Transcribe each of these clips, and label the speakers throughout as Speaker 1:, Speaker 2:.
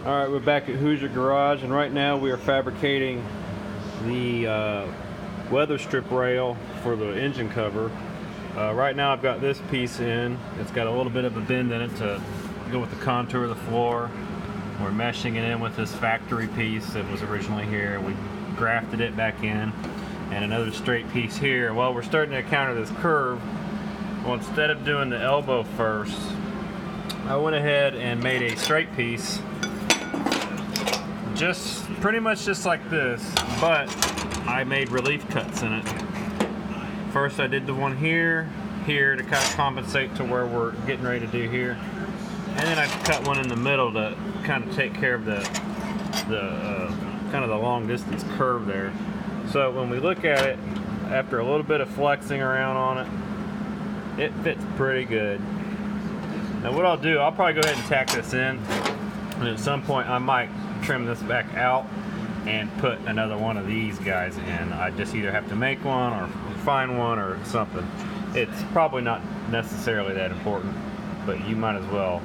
Speaker 1: Alright, we're back at Hoosier Garage, and right now we are fabricating the weather strip rail for the engine cover. Right now I've got this piece in. It's got a little bit of a bend in it to go with the contour of the floor. We're meshing it in with this factory piece that was originally here. We grafted it back in, and another straight piece here. Well, we're starting to encounter this curve. Well, instead of doing the elbow first, I went ahead and made a straight piece, just pretty much just like this, but I made relief cuts in it. First I did the one here to kind of compensate to where we're getting ready to do here, and then I cut one in the middle to kind of take care of the kind of the long distance curve there. So when we look at it, after a little bit of flexing around on it, it fits pretty good. Now what I'll do, I'll probably go ahead and tack this in, and at some point I might trim this back out and put another one of these guys in. I just either have to make one or find one or something. It's probably not necessarily that important, but you might as well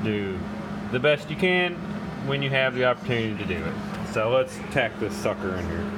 Speaker 1: do the best you can when you have the opportunity to do it. So let's tack this sucker in here.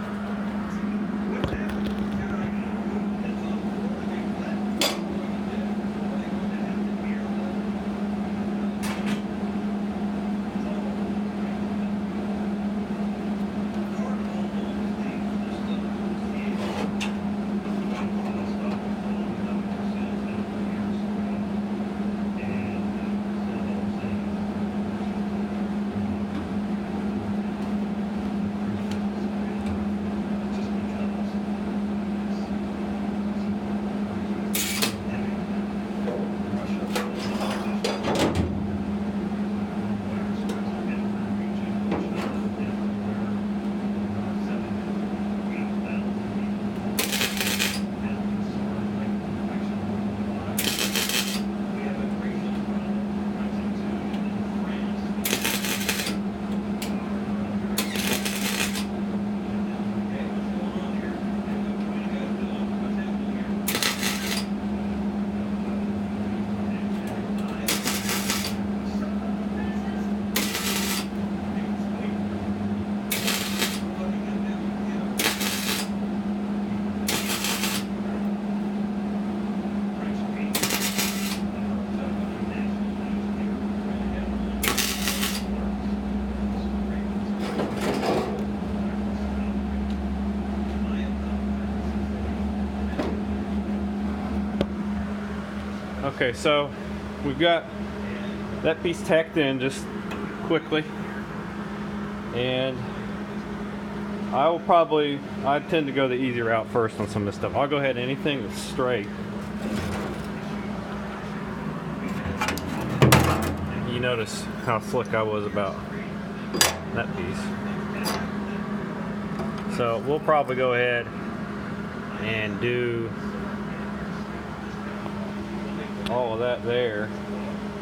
Speaker 1: Okay, so we've got that piece tacked in just quickly, and I tend to go the easy route first on some of this stuff. I'll go ahead and anything that's straight. You notice how slick I was about that piece. So we'll probably go ahead and do all of that there.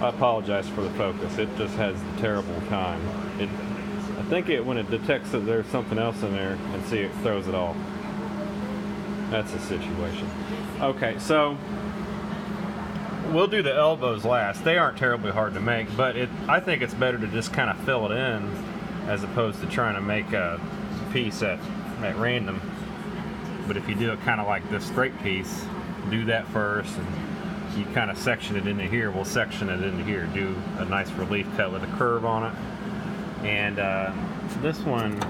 Speaker 1: I apologize for the focus. It just has a terrible time. I think when it detects that there's something else in there, and see, it throws it off. That's the situation. Okay, so we'll do the elbows last. They aren't terribly hard to make, but I think it's better to just kind of fill it in as opposed to trying to make a piece at random. But if you do it kind of like this straight piece, do that first, and you kind of section it into here. We'll section it into here, do a nice relief cut with a curve on it. And this one,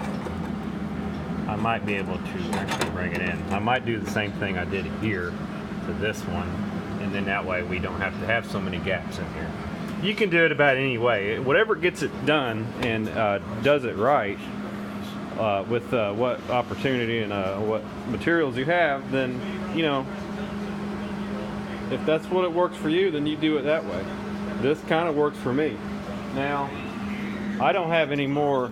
Speaker 1: I might be able to actually bring it in. I might do the same thing I did here to this one, and then that way we don't have to have so many gaps in here. You can do it about any way. Whatever gets it done and does it right, with what opportunity and what materials you have, then, you know, if that's what it works for you, then you do it that way. This kind of works for me. Now, I don't have any more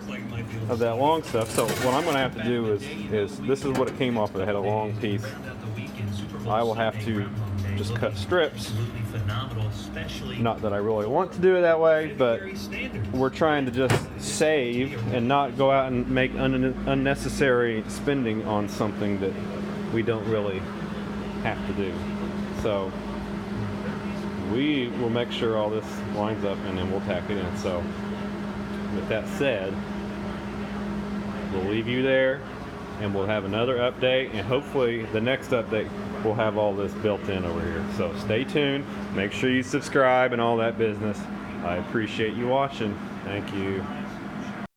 Speaker 1: of that long stuff, so what I'm going to have to do is this is what it came off of. It had a long piece. I will have to just cut strips. Not that I really want to do it that way, but we're trying to just save and not go out and make unnecessary spending on something that we don't really have to do. So we will make sure all this lines up, and then we'll tack it in. So with that said, we'll leave you there, and we'll have another update, and hopefully the next update will have all this built in over here. So stay tuned, make sure you subscribe and all that business. I appreciate you watching. Thank you.